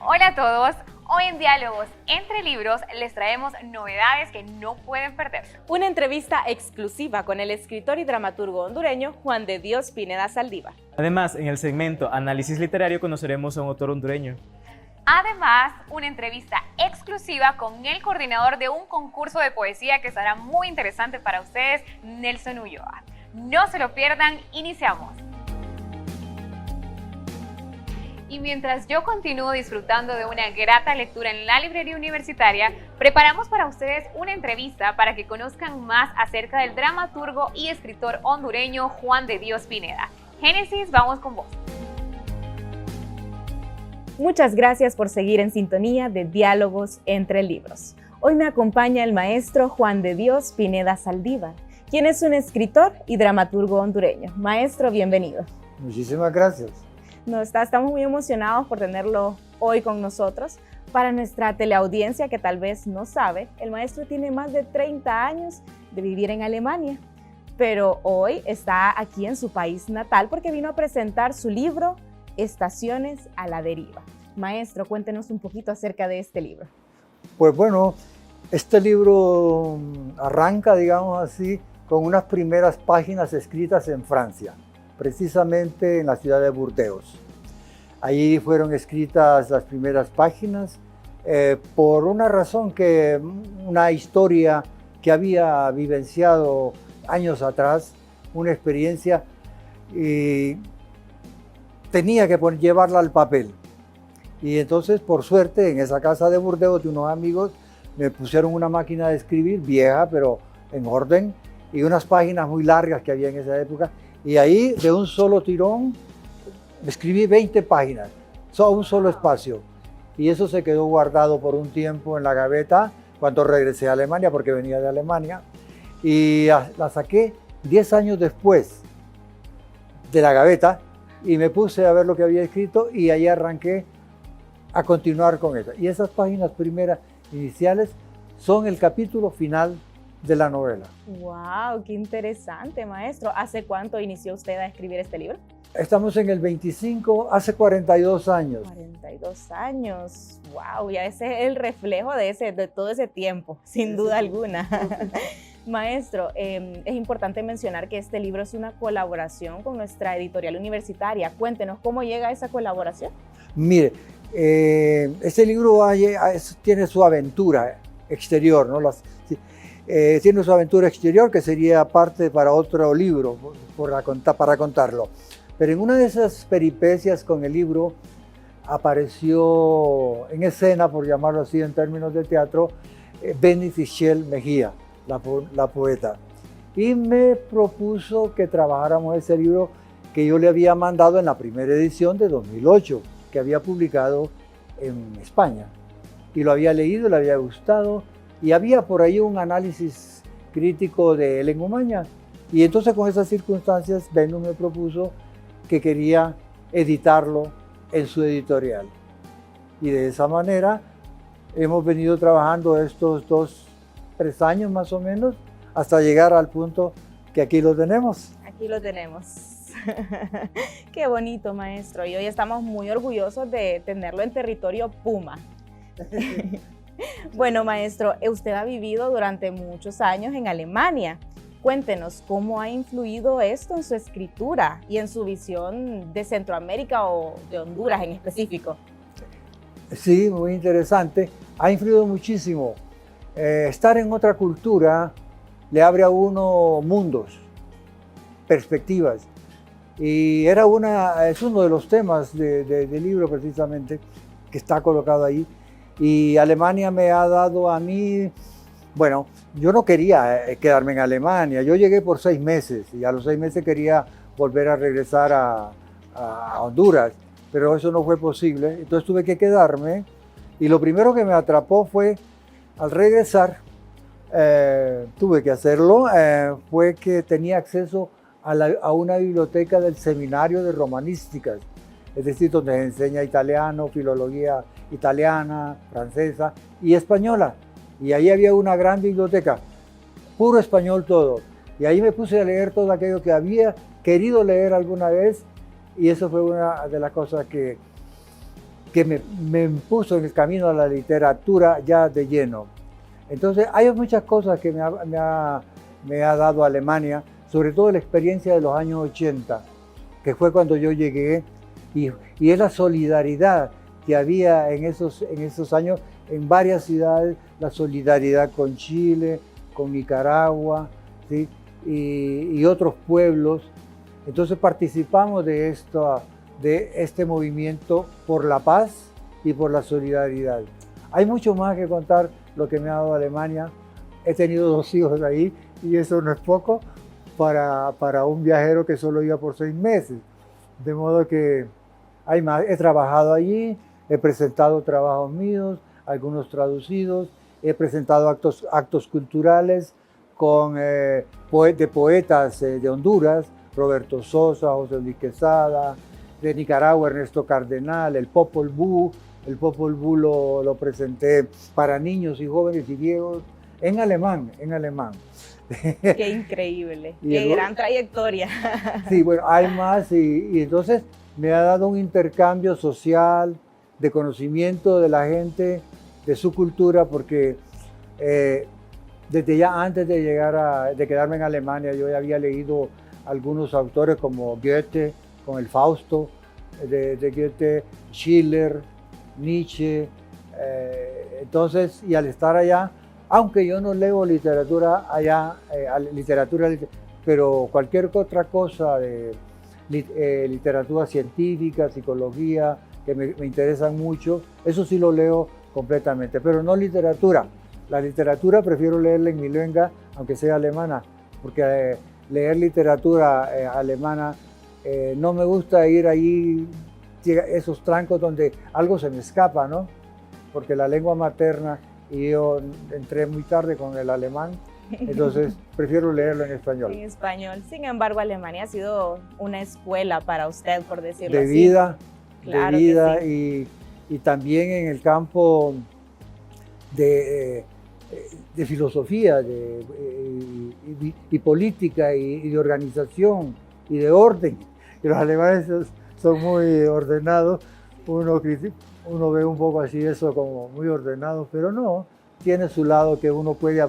Hola a todos, hoy en Diálogos entre Libros les traemos novedades que no pueden perderse. Una entrevista exclusiva con el escritor y dramaturgo hondureño Juan de Dios Pineda Saldívar. Además, en el segmento Análisis Literario conoceremos a un autor hondureño. Además, una entrevista exclusiva con el coordinador de un concurso de poesía que estará muy interesante para ustedes, Nelson Ulloa. No se lo pierdan, iniciamos. Y mientras yo continúo disfrutando de una grata lectura en la librería universitaria, preparamos para ustedes una entrevista para que conozcan más acerca del dramaturgo y escritor hondureño Juan de Dios Pineda. Génesis, vamos con vos. Muchas gracias por seguir en sintonía de Diálogos entre Libros. Hoy me acompaña el maestro Juan de Dios Pineda Saldívar, quien es un escritor y dramaturgo hondureño. Maestro, bienvenido. Muchísimas gracias. Estamos muy emocionados por tenerlo hoy con nosotros. Para nuestra teleaudiencia que tal vez no sabe, el maestro tiene más de 30 años de vivir en Alemania, pero hoy está aquí en su país natal porque vino a presentar su libro Estaciones a la deriva. Maestro, cuéntenos un poquito acerca de este libro. Pues bueno, este libro arranca, digamos así, con unas primeras páginas escritas en Francia, precisamente en la ciudad de Burdeos. Allí fueron escritas las primeras páginas por una razón una historia que había vivenciado años atrás, una experiencia, y tenía que llevarla al papel. Y entonces, por suerte, en esa casa de Burdeos de unos amigos, me pusieron una máquina de escribir vieja, pero en orden, y unas páginas muy largas que había en esa época. Y ahí, de un solo tirón, escribí 20 páginas, un solo espacio. Y eso se quedó guardado por un tiempo en la gaveta cuando regresé a Alemania, porque venía de Alemania. Y la saqué 10 años después de la gaveta y me puse a ver lo que había escrito y ahí arranqué a continuar con eso. Y esas páginas primeras iniciales son el capítulo final de la novela. ¡Wow! ¡Qué interesante, maestro! ¿Hace cuánto inició usted a escribir este libro? Estamos en el 25, hace 42 años. 42 años. ¡Wow! Ya ese es el reflejo de todo ese tiempo, sin duda alguna. Maestro, es importante mencionar que este libro es una colaboración con nuestra editorial universitaria. Cuéntenos, ¿cómo llega esa colaboración? Mire, este libro tiene su aventura exterior, ¿no? Tiene su aventura exterior que sería parte para otro libro para contarlo. Pero en una de esas peripecias con el libro apareció en escena, por llamarlo así en términos de teatro, Benny Fischel Mejía, la poeta. Y me propuso que trabajáramos ese libro que yo le había mandado en la primera edición de 2008, que había publicado en España. Y lo había leído, le había gustado, y había por ahí un análisis crítico de él en Umaña. Y entonces con esas circunstancias, Benny me propuso que quería editarlo en su editorial. Y de esa manera hemos venido trabajando estos 3 años más o menos, hasta llegar al punto que aquí lo tenemos. Aquí lo tenemos. Qué bonito, maestro. Y hoy estamos muy orgullosos de tenerlo en territorio Puma. Bueno, maestro, usted ha vivido durante muchos años en Alemania. Cuéntenos cómo ha influido esto en su escritura y en su visión de Centroamérica o de Honduras en específico. Sí, muy interesante. Ha influido muchísimo. Estar en otra cultura le abre a uno mundos, perspectivas. Y es uno de los temas del libro precisamente que está colocado ahí. Y Alemania me ha dado a mí, bueno, yo no quería quedarme en Alemania. Yo llegué por 6 meses y a los 6 meses quería volver a regresar a Honduras, pero eso no fue posible. Entonces tuve que quedarme y lo primero que me atrapó fue, al regresar, tuve que hacerlo, fue que tenía acceso a una biblioteca del Seminario de Romanísticas, es decir, donde se enseña italiano, filología italiana, francesa y española. Y ahí había una gran biblioteca, puro español todo. Y ahí me puse a leer todo aquello que había querido leer alguna vez, y eso fue una de las cosas que que me puso en el camino a la literatura ya de lleno. Entonces hay muchas cosas que me ha dado Alemania, sobre todo la experiencia de los años 80, que fue cuando yo llegué, y es la solidaridad que había en esos años en varias ciudades, la solidaridad con Chile, con Nicaragua, ¿sí? y otros pueblos. Entonces participamos de este movimiento por la paz y por la solidaridad. Hay mucho más que contar lo que me ha dado Alemania. He tenido 2 hijos ahí y eso no es poco para un viajero que solo iba por 6 meses. De modo que hay más. He trabajado allí, he presentado trabajos míos, algunos traducidos, he presentado actos culturales de poetas de Honduras, Roberto Sosa, José Luis Quesada, de Nicaragua, Ernesto Cardenal, el Popol Vuh. El Popol Vuh lo presenté para niños y jóvenes y viejos en alemán. Qué increíble, qué gran trayectoria. Sí, bueno, hay más y entonces me ha dado un intercambio social, de conocimiento de la gente, de su cultura, porque desde ya antes de quedarme en Alemania, yo ya había leído algunos autores como Goethe, con el Fausto de Goethe, Schiller, Nietzsche. Entonces, y al estar allá, aunque yo no leo literatura allá, pero cualquier otra cosa de literatura científica, psicología, que me interesan mucho, eso sí lo leo completamente, pero no literatura. La literatura prefiero leerla en mi lengua, aunque sea alemana, porque leer literatura alemana no me gusta ir allí, esos trancos donde algo se me escapa, ¿no? Porque la lengua materna, y yo entré muy tarde con el alemán, entonces prefiero leerlo en español. En español. Sin embargo, Alemania ha sido una escuela para usted, por decirlo de así. Vida, claro, de vida, sí. y también en el campo de filosofía y política y de organización y de orden. Y los alemanes son muy ordenados. Uno ve un poco así eso como muy ordenado, pero no, tiene su lado que uno puede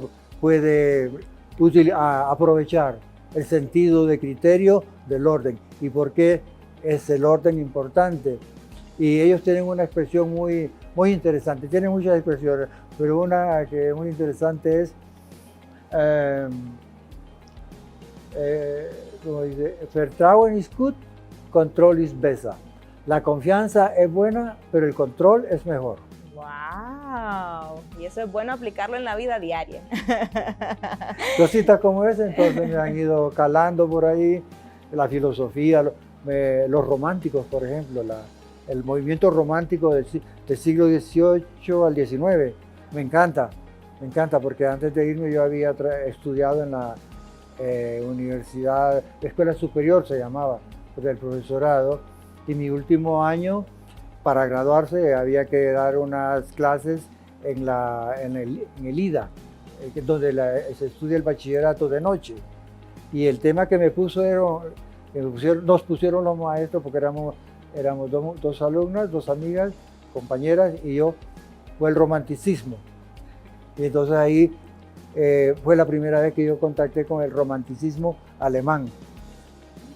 aprovechar el sentido de criterio del orden. ¿Y por qué es el orden importante? Y ellos tienen una expresión muy interesante, tienen muchas expresiones, pero una que es muy interesante es, como dice, Vertrauen ist gut, Control ist besser. La confianza es buena, pero el control es mejor. ¡Wow! Y eso es bueno aplicarlo en la vida diaria. Cositas como esa, entonces me han ido calando por ahí, la filosofía, los románticos, por ejemplo, el movimiento romántico del siglo XVIII al XIX. Me encanta, porque antes de irme yo había estudiado en la universidad, la escuela superior se llamaba, del profesorado, y mi último año para graduarse había que dar unas clases en el IDA, donde se estudia el bachillerato de noche. Y el tema que nos pusieron los maestros, porque éramos dos alumnas, 2 amigas, compañeras, y yo, fue el romanticismo. Y entonces ahí fue la primera vez que yo contacté con el romanticismo alemán.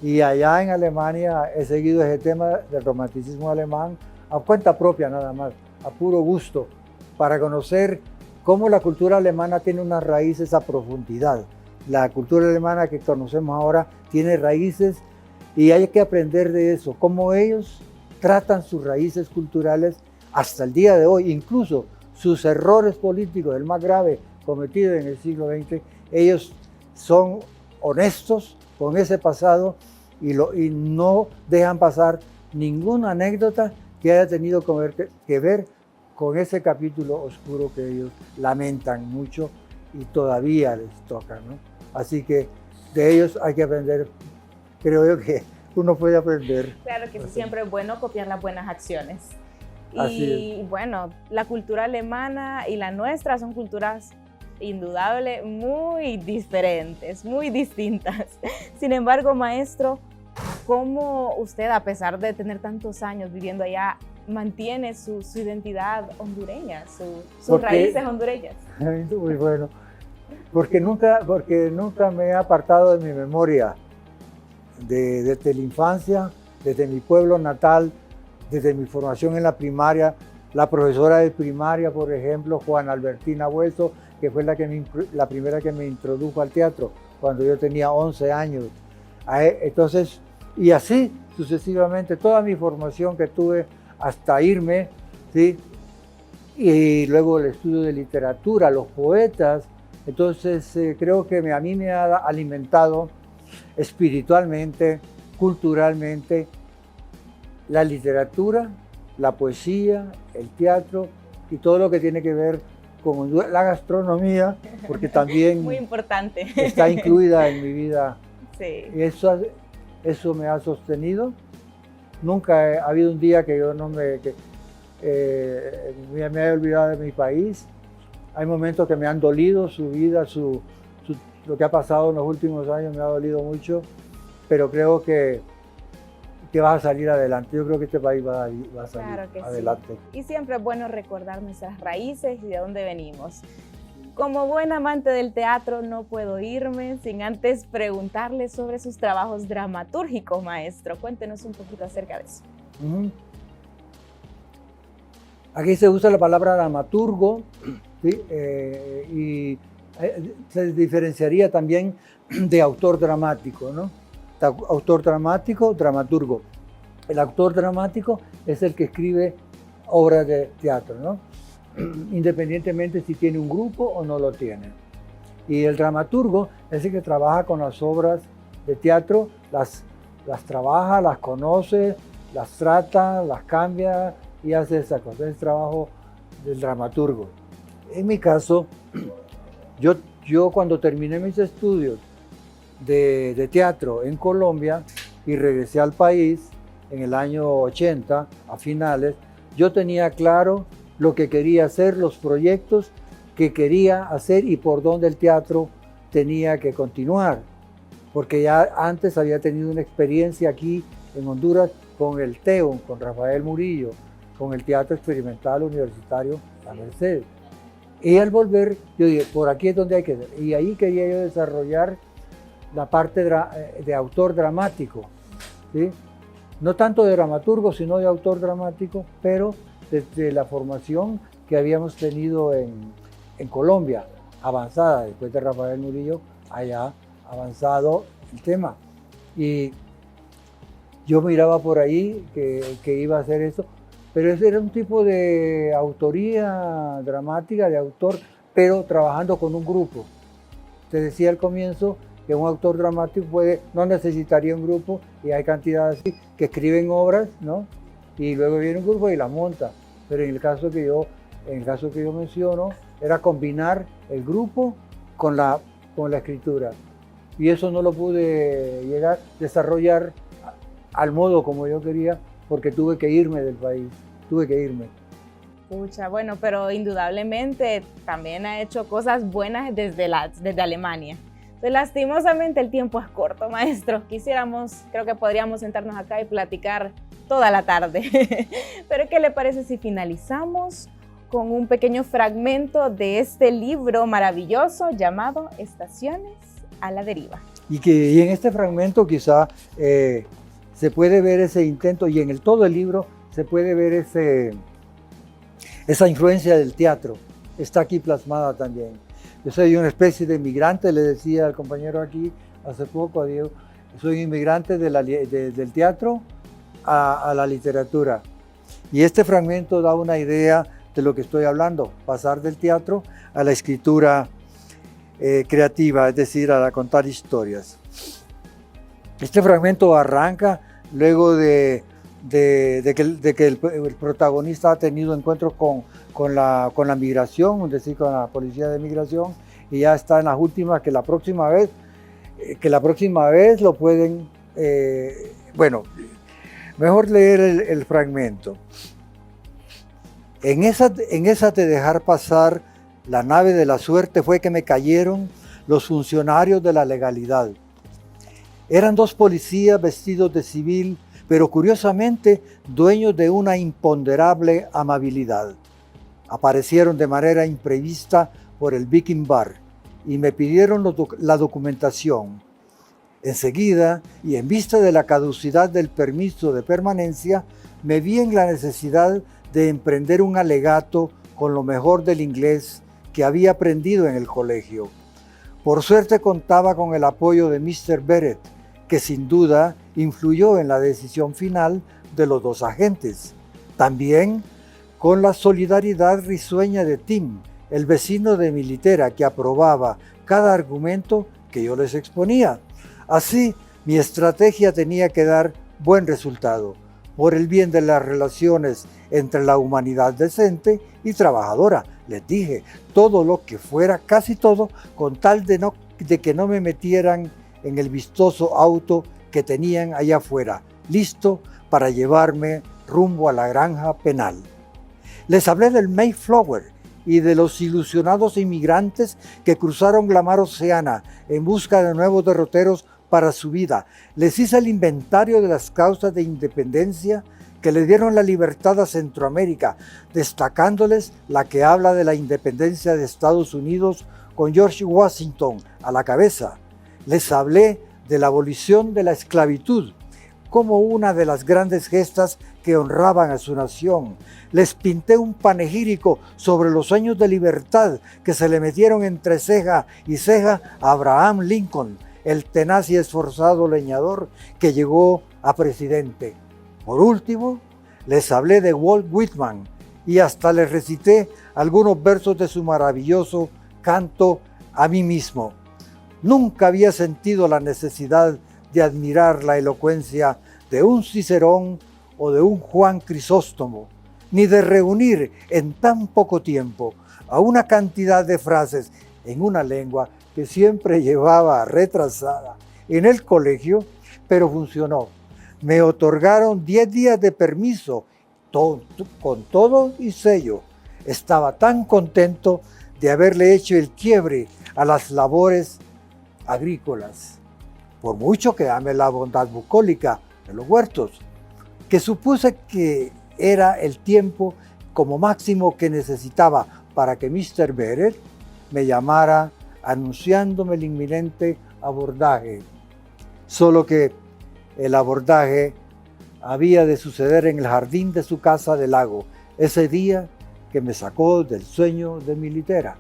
Y allá en Alemania he seguido ese tema del romanticismo alemán a cuenta propia nada más, a puro gusto, para conocer cómo la cultura alemana tiene unas raíces a profundidad. La cultura alemana que conocemos ahora tiene raíces y hay que aprender de eso, cómo ellos tratan sus raíces culturales hasta el día de hoy, incluso sus errores políticos, el más grave cometido en el siglo XX, ellos son honestos con ese pasado y no dejan pasar ninguna anécdota que haya tenido que ver con ese capítulo oscuro que ellos lamentan mucho y todavía les toca, ¿no? Así que de ellos hay que aprender, creo yo que uno puede aprender. Claro que sí, siempre es bueno copiar las buenas acciones. Así Y bueno, la cultura alemana y la nuestra son culturas indudable muy diferentes, muy distintas. Sin embargo, maestro, ¿Cómo usted, a pesar de tener tantos años viviendo allá, mantiene su identidad hondureña, sus raíces hondureñas? Muy bueno, porque nunca me he apartado de mi memoria, desde la infancia, desde mi pueblo natal, desde mi formación en la primaria. La profesora de primaria, por ejemplo, Juana Albertina Hueso, que fue la primera que me introdujo al teatro cuando yo tenía 11 años. Entonces, y así sucesivamente, toda mi formación que tuve hasta irme, ¿sí? Y luego el estudio de literatura, los poetas. Entonces, creo que a mí me ha alimentado espiritualmente, culturalmente, la literatura, la poesía, el teatro y todo lo que tiene que ver con la gastronomía, porque también muy importante, está incluida en mi vida. Sí. Y eso me ha sostenido. Nunca ha habido un día que yo me haya olvidado de mi país. Hay momentos que me han dolido su vida, lo que ha pasado en los últimos años me ha dolido mucho, pero creo que vas a salir adelante. Yo creo que este país va a salir adelante. Sí. Y siempre es bueno recordar nuestras raíces y de dónde venimos. Como buen amante del teatro, no puedo irme sin antes preguntarle sobre sus trabajos dramatúrgicos, maestro. Cuéntenos un poquito acerca de eso. Aquí se usa la palabra dramaturgo, ¿sí? Y se diferenciaría también de autor dramático, ¿no? Autor dramático, dramaturgo. El autor dramático es el que escribe obras de teatro, ¿no? Independientemente si tiene un grupo o no lo tiene. Y el dramaturgo es el que trabaja con las obras de teatro, las trabaja, las conoce, las trata, las cambia y hace esa cosa. Es el trabajo del dramaturgo. En mi caso, yo cuando terminé mis estudios de teatro en Colombia y regresé al país en el año 80, a finales, yo tenía claro lo que quería hacer, los proyectos que quería hacer y por dónde el teatro tenía que continuar. Porque ya antes había tenido una experiencia aquí en Honduras con el TEO, con Rafael Murillo, con el Teatro Experimental Universitario La Merced. Y al volver, yo dije, por aquí es donde hay que ir. Y ahí quería yo desarrollar la parte de autor dramático, ¿sí? No tanto de dramaturgo, sino de autor dramático, pero desde la formación que habíamos tenido en Colombia, avanzada, después de Rafael Murillo, haya avanzado el tema. Y yo miraba por ahí que iba a hacer eso, pero ese era un tipo de autoría dramática, de autor, pero trabajando con un grupo. Te decía al comienzo que un autor dramático no necesitaría un grupo, y hay cantidades así que escriben obras, ¿no? Y luego viene un grupo y las monta. Pero en el caso que yo menciono, era combinar el grupo con la escritura. Y eso no lo pude desarrollar al modo como yo quería, porque tuve que irme del país, Pucha, bueno, pero indudablemente también ha hecho cosas buenas desde Alemania. Entonces, lastimosamente el tiempo es corto, maestro. Creo que podríamos sentarnos acá y platicar toda la tarde. Pero ¿qué le parece si finalizamos con un pequeño fragmento de este libro maravilloso llamado Estaciones a la Deriva? Y en este fragmento quizá se puede ver ese intento, y en todo el libro se puede ver esa influencia del teatro. Está aquí plasmada también. Yo soy una especie de inmigrante, le decía al compañero aquí hace poco, a Diego, soy inmigrante del teatro a la literatura. Y este fragmento da una idea de lo que estoy hablando, pasar del teatro a la escritura creativa, es decir, a contar historias. Este fragmento arranca luego de que el protagonista ha tenido encuentros con la migración, es decir, con la policía de migración, y ya está en las últimas, que la próxima vez lo pueden, bueno, mejor leer el fragmento. En esa de dejar pasar la nave de la suerte fue que me cayeron los funcionarios de la legalidad. Eran dos policías vestidos de civil, pero curiosamente dueños de una imponderable amabilidad. Aparecieron de manera imprevista por el Viking Bar y me pidieron la documentación. Enseguida, y en vista de la caducidad del permiso de permanencia, me vi en la necesidad de emprender un alegato con lo mejor del inglés que había aprendido en el colegio. Por suerte contaba con el apoyo de Mr. Barrett, que sin duda influyó en la decisión final de los dos agentes. También con la solidaridad risueña de Tim, el vecino de mi litera, que aprobaba cada argumento que yo les exponía. Así, mi estrategia tenía que dar buen resultado, por el bien de las relaciones entre la humanidad decente y trabajadora. Les dije todo lo que fuera, casi todo, con tal de que no me metieran en el vistoso auto que tenían allá afuera, listo para llevarme rumbo a la granja penal. Les hablé del Mayflower y de los ilusionados inmigrantes que cruzaron la mar Oceana en busca de nuevos derroteros para su vida. Les hice el inventario de las causas de independencia que le dieron la libertad a Centroamérica, destacándoles la que habla de la independencia de Estados Unidos con George Washington a la cabeza. Les hablé de la abolición de la esclavitud como una de las grandes gestas que honraban a su nación. Les pinté un panegírico sobre los años de libertad que se le metieron entre ceja y ceja a Abraham Lincoln, el tenaz y esforzado leñador que llegó a presidente. Por último, les hablé de Walt Whitman y hasta les recité algunos versos de su maravilloso Canto a mí mismo. Nunca había sentido la necesidad de admirar la elocuencia de un Cicerón o de un Juan Crisóstomo, ni de reunir en tan poco tiempo a una cantidad de frases en una lengua que siempre llevaba retrasada en el colegio, pero funcionó. Me otorgaron 10 días de permiso, con todo y sello. Estaba tan contento de haberle hecho el quiebre a las labores agrícolas, por mucho que ame la bondad bucólica de los huertos, que supuse que era el tiempo como máximo que necesitaba para que Mr. Barrett me llamara anunciándome el inminente abordaje. Solo que el abordaje había de suceder en el jardín de su casa del lago, ese día que me sacó del sueño de mi litera.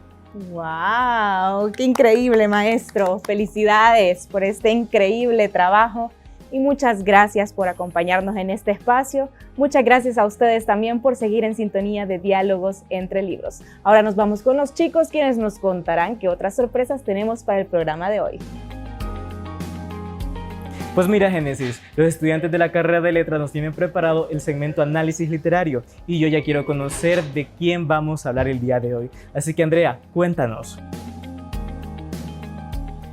¡Wow! ¡Qué increíble, maestro! Felicidades por este increíble trabajo y muchas gracias por acompañarnos en este espacio. Muchas gracias a ustedes también por seguir en sintonía de Diálogos entre Libros. Ahora nos vamos con los chicos, quienes nos contarán qué otras sorpresas tenemos para el programa de hoy. Pues mira, Génesis, los estudiantes de la carrera de letras nos tienen preparado el segmento Análisis Literario y yo ya quiero conocer de quién vamos a hablar el día de hoy. Así que Andrea, cuéntanos.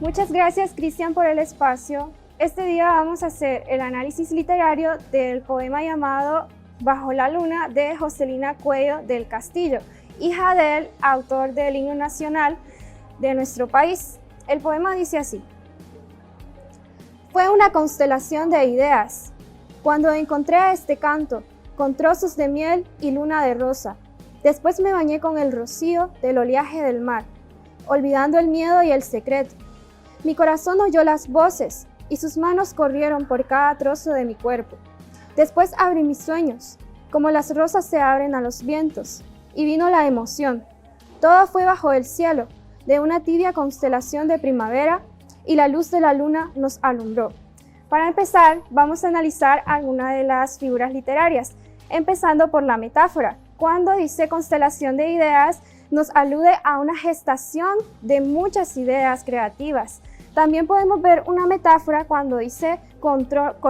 Muchas gracias, Cristian, por el espacio. Este día vamos a hacer el análisis literario del poema llamado Bajo la Luna de Joselina Cuello del Castillo, hija del autor del himno nacional de nuestro país. El poema dice así: fue una constelación de ideas cuando encontré a este canto, con trozos de miel y luna de rosa. Después me bañé con el rocío del oleaje del mar, olvidando el miedo y el secreto. Mi corazón oyó las voces y sus manos corrieron por cada trozo de mi cuerpo. Después abrí mis sueños, como las rosas se abren a los vientos, y vino la emoción. Todo fue bajo el cielo, de una tibia constelación de primavera, y la luz de la luna nos alumbró. Para empezar, vamos a analizar algunas de las figuras literarias, empezando por la metáfora. Cuando dice constelación de ideas, nos alude a una gestación de muchas ideas creativas. También podemos ver una metáfora cuando dice con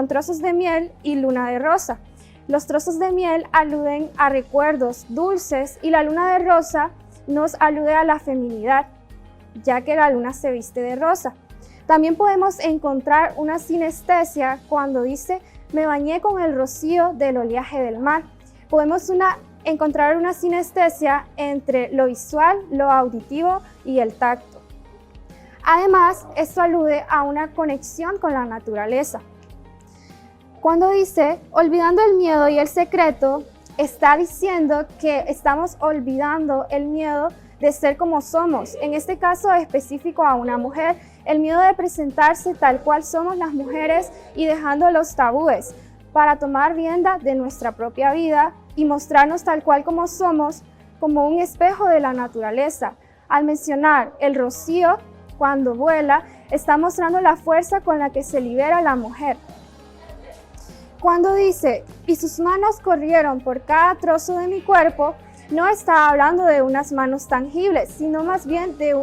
trozos de miel y luna de rosa. Los trozos de miel aluden a recuerdos dulces y la luna de rosa nos alude a la feminidad, ya que la luna se viste de rosa. También podemos encontrar una sinestesia cuando dice me bañé con el rocío del oleaje del mar. Podemos encontrar una sinestesia entre lo visual, lo auditivo y el tacto. Además, esto alude a una conexión con la naturaleza. Cuando dice, olvidando el miedo y el secreto, está diciendo que estamos olvidando el miedo de ser como somos, en este caso específico a una mujer, el miedo de presentarse tal cual somos las mujeres y dejando los tabúes para tomar rienda de nuestra propia vida y mostrarnos tal cual como somos, como un espejo de la naturaleza. Al mencionar el rocío, cuando vuela, está mostrando la fuerza con la que se libera la mujer. Cuando dice, y sus manos corrieron por cada trozo de mi cuerpo, no está hablando de unas manos tangibles, sino más bien de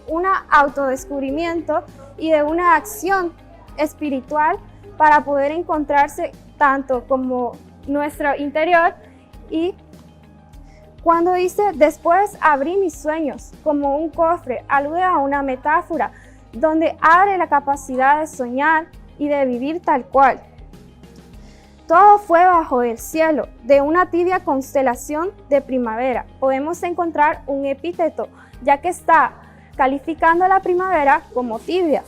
un autodescubrimiento y de una acción espiritual para poder encontrarse tanto como nuestro interior. Y cuando dice, después abrí mis sueños como un cofre, alude a una metáfora donde abre la capacidad de soñar y de vivir tal cual. Todo fue bajo el cielo, de una tibia constelación de primavera. Podemos encontrar un epíteto, ya que está calificando la primavera como tibia.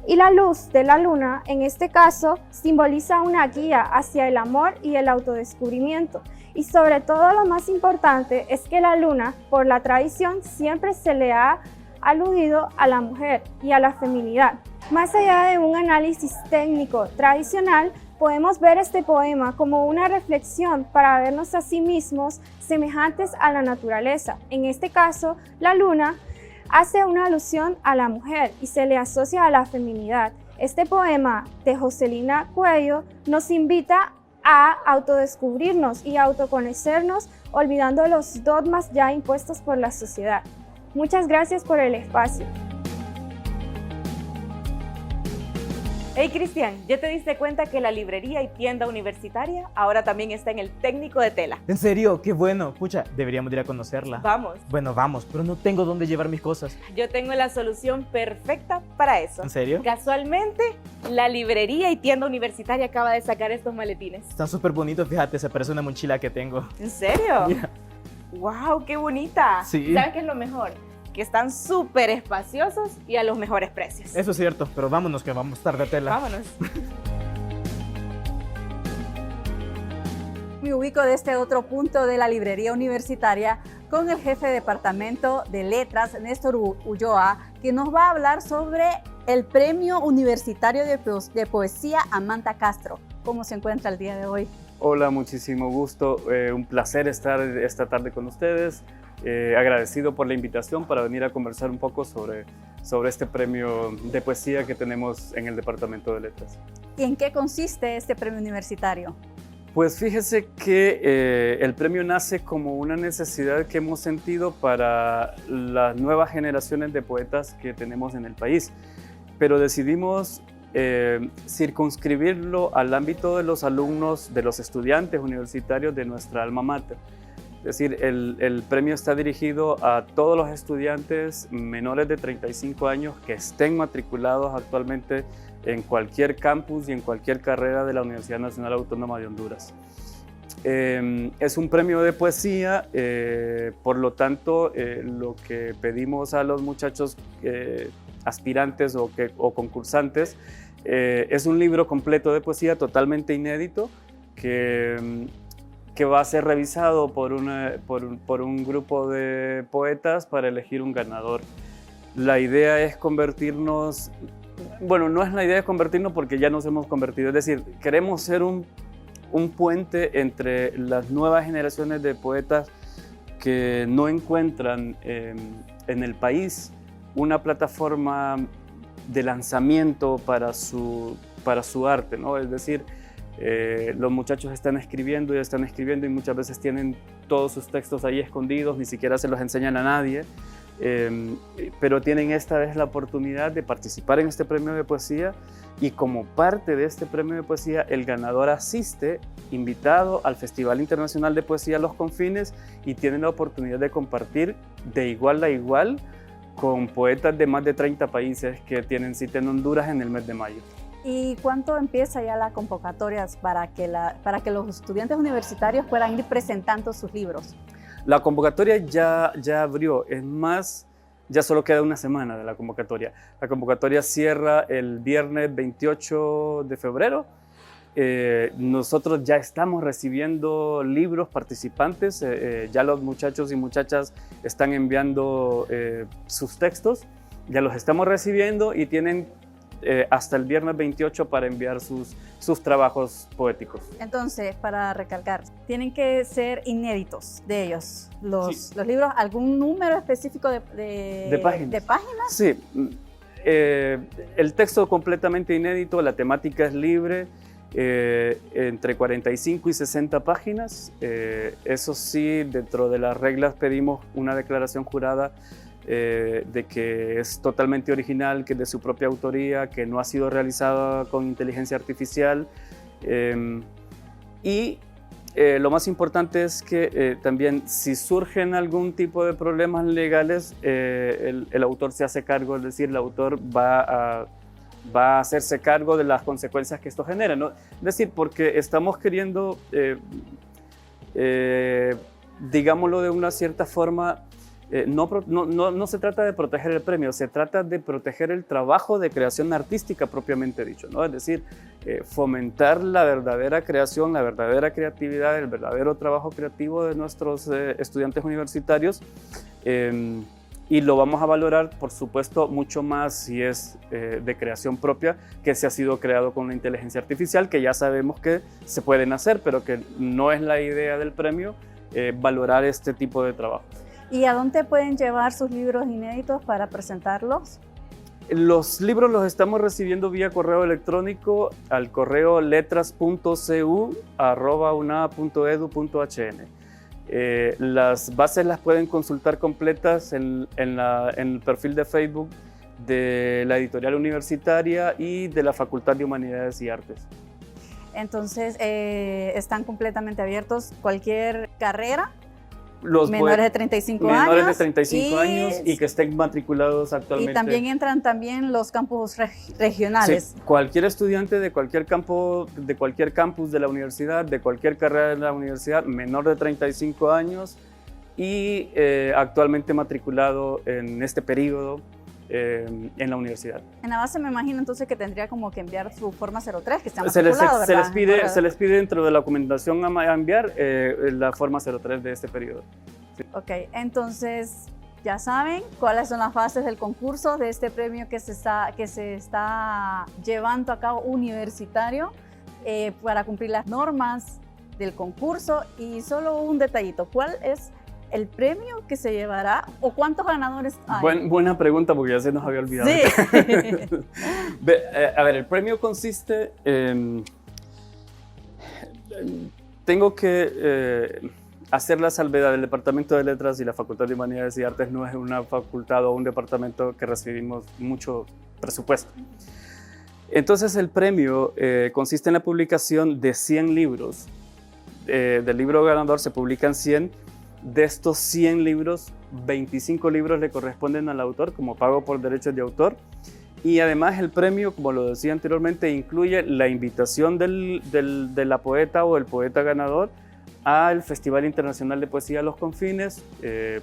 Y la luz de la luna, en este caso, simboliza una guía hacia el amor y el autodescubrimiento. Y sobre todo lo más importante es que la luna, por la tradición, siempre se le ha aludido a la mujer y a la feminidad. Más allá de un análisis técnico tradicional, podemos ver este poema como una reflexión para vernos a sí mismos semejantes a la naturaleza. En este caso, la luna hace una alusión a la mujer y se le asocia a la feminidad. Este poema de Joselina Cuello nos invita a autodescubrirnos y autoconocernos, olvidando los dogmas ya impuestos por la sociedad. Muchas gracias por el espacio. Hey Cristian, ¿ya te diste cuenta que la librería y tienda universitaria ahora también está en el técnico de tela? ¿En serio? ¡Qué bueno! Pucha, deberíamos ir a conocerla. Vamos, Bueno, vamos, pero no tengo dónde llevar mis cosas. yo tengo la solución perfecta para eso. ¿En serio? Casualmente, la librería y tienda universitaria acaba de sacar estos maletines. Están súper bonitos, fíjate, se parece a una mochila que tengo. ¿En serio? Mira. ¡Wow, qué bonita! Sí. ¿Sabes qué es lo mejor? Que están súper espaciosos y a los mejores precios. Eso es cierto, pero vámonos que vamos tarde a tela. Vámonos. Me ubico de este otro punto de la librería universitaria con el jefe de departamento de letras, Néstor Ulloa, que nos va a hablar sobre el premio universitario de poesía Amanda Castro. ¿Cómo se encuentra el día de hoy? Hola, muchísimo gusto. Un placer estar esta tarde con ustedes. Agradecido por la invitación para venir a conversar un poco sobre este premio de poesía que tenemos en el Departamento de Letras. ¿Y en qué consiste este premio universitario? Pues fíjese que el premio nace como una necesidad que hemos sentido para las nuevas generaciones de poetas que tenemos en el país, pero decidimos circunscribirlo al ámbito de los alumnos, de los estudiantes universitarios de nuestra alma mater. Es decir, el premio está dirigido a todos los estudiantes menores de 35 años que estén matriculados actualmente en cualquier campus y en cualquier carrera de la Universidad Nacional Autónoma de Honduras. Es un premio de poesía, por lo tanto, lo que pedimos a los muchachos aspirantes o concursantes es un libro completo de poesía totalmente inédito que va a ser revisado por un grupo de poetas para elegir un ganador. La idea es convertirnos, bueno, no es la idea de convertirnos porque ya nos hemos convertido, es decir, queremos ser un puente entre las nuevas generaciones de poetas que no encuentran en el país una plataforma de lanzamiento para su arte, ¿no? Es decir, los muchachos están escribiendo y muchas veces tienen todos sus textos ahí escondidos, ni siquiera se los enseñan a nadie, pero tienen esta vez la oportunidad de participar en este premio de poesía y como parte de este premio de poesía el ganador asiste invitado al Festival Internacional de Poesía Los Confines y tiene la oportunidad de compartir de igual a igual con poetas de más de 30 países que tienen cita en Honduras en el mes de mayo. ¿Y cuánto empieza ya las convocatorias para que los estudiantes universitarios puedan ir presentando sus libros? La convocatoria ya abrió, es más, ya solo queda una semana de la convocatoria. La convocatoria cierra el viernes 28 de febrero. Nosotros ya estamos recibiendo libros participantes, ya los muchachos y muchachas están enviando sus textos, ya los estamos recibiendo y tienen hasta el viernes 28 para enviar sus trabajos poéticos. Entonces, para recalcar, tienen que ser inéditos de ellos, los Sí. libros, ¿algún número específico de páginas? ¿De páginas? Sí, el texto completamente inédito, la temática es libre, entre 45 y 60 páginas. Eso sí, dentro de las reglas pedimos una declaración jurada de que es totalmente original, que es de su propia autoría, que no ha sido realizada con inteligencia artificial. Y lo más importante es que también si surgen algún tipo de problemas legales, el autor se hace cargo, es decir, el autor va a hacerse cargo de las consecuencias que esto genera, ¿no? Es decir, porque estamos queriendo, digámoslo de una cierta forma, no se trata de proteger el premio, se trata de proteger el trabajo de creación artística propiamente dicho, ¿no? Es decir, fomentar la verdadera creación, la verdadera creatividad, el verdadero trabajo creativo de nuestros estudiantes universitarios. Y lo vamos a valorar, por supuesto, mucho más si es de creación propia, que si ha sido creado con la inteligencia artificial, que ya sabemos que se pueden hacer, pero que no es la idea del premio valorar este tipo de trabajo. ¿Y a dónde pueden llevar sus libros inéditos para presentarlos? Los libros los estamos recibiendo vía correo electrónico al correo letras.cu@una.edu.hn. Las bases las pueden consultar completas en el perfil de Facebook de la editorial universitaria y de la Facultad de Humanidades y Artes. Entonces, están completamente abiertos cualquier carrera. Los Menores de 35 menores años. de 35 años y que estén matriculados actualmente. Y también entran también los campus regionales. Sí, cualquier estudiante de cualquier campo, de cualquier campus de la universidad, de cualquier carrera de la universidad, menor de 35 años y actualmente matriculado en este periodo en la universidad. En la base me imagino entonces que tendría como que enviar su forma 03, que está Se les matriculado, se les pide dentro de la documentación a enviar la forma 03 de este periodo. Sí. Ok, entonces ya saben cuáles son las bases del concurso de este premio que se está llevando a cabo universitario para cumplir las normas del concurso. Y solo un detallito, ¿cuál es el premio que se llevará o cuántos ganadores hay? Buena pregunta porque ya se nos había olvidado. Sí. A ver, el premio consiste en... Tengo que hacer la salvedad. El Departamento de Letras y la Facultad de Humanidades y Artes no es una facultad o un departamento que recibimos mucho presupuesto. Entonces el premio consiste en la publicación de 100 libros. Del libro ganador se publican 100. De estos 100 libros, 25 libros le corresponden al autor como pago por derechos de autor. Y además el premio, como lo decía anteriormente, incluye la invitación de la poeta o el poeta ganador al Festival Internacional de Poesía Los Confines,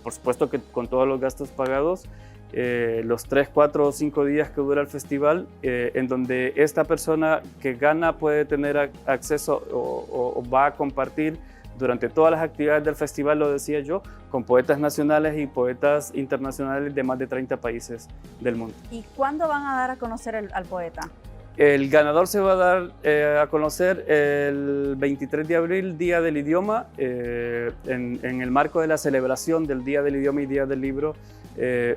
por supuesto que con todos los gastos pagados, los 3, 4 o 5 días que dura el festival, en donde esta persona que gana puede tener acceso o va a compartir durante todas las actividades del festival, lo decía yo, con poetas nacionales y poetas internacionales de más de 30 países del mundo. ¿Y cuándo van a dar a conocer al poeta? El ganador se va a dar a conocer el 23 de abril, Día del Idioma, en el marco de la celebración del Día del Idioma y Día del Libro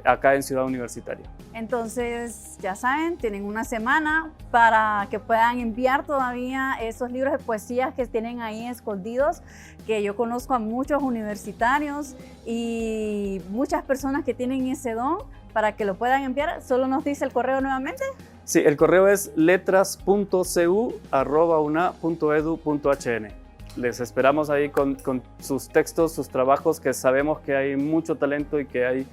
acá en Ciudad Universitaria. Entonces, ya saben, tienen una semana para que puedan enviar todavía esos libros de poesías que tienen ahí escondidos, que yo conozco a muchos universitarios y muchas personas que tienen ese don para que lo puedan enviar. ¿Solo nos dice el correo nuevamente? Sí, el correo es letras.cu@una.edu.hn. Les esperamos ahí con sus textos, sus trabajos, que sabemos que hay mucho talento y que hay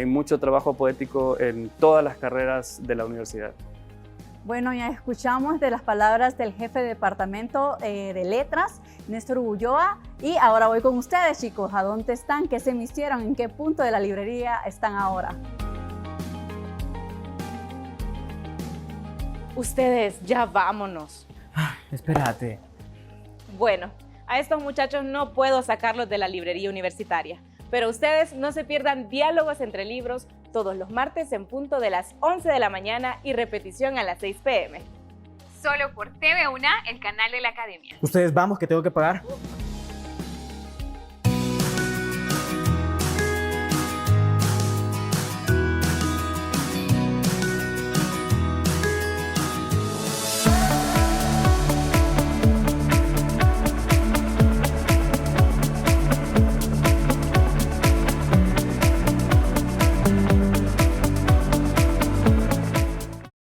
mucho trabajo poético en todas las carreras de la universidad. Bueno, ya escuchamos de las palabras del jefe de departamento de letras, Néstor Ulloa, y ahora voy con ustedes, chicos. ¿A dónde están? ¿Qué se me hicieron? ¿En qué punto de la librería están ahora? Ustedes, ya vámonos. Espérate. Bueno, a estos muchachos no puedo sacarlos de la librería universitaria, pero ustedes no se pierdan Diálogos entre Libros todos los martes en punto de las 11 de la mañana y repetición a las 6 p.m. Solo por TV UNA, el canal de la Academia. Ustedes vamos, que tengo que pagar.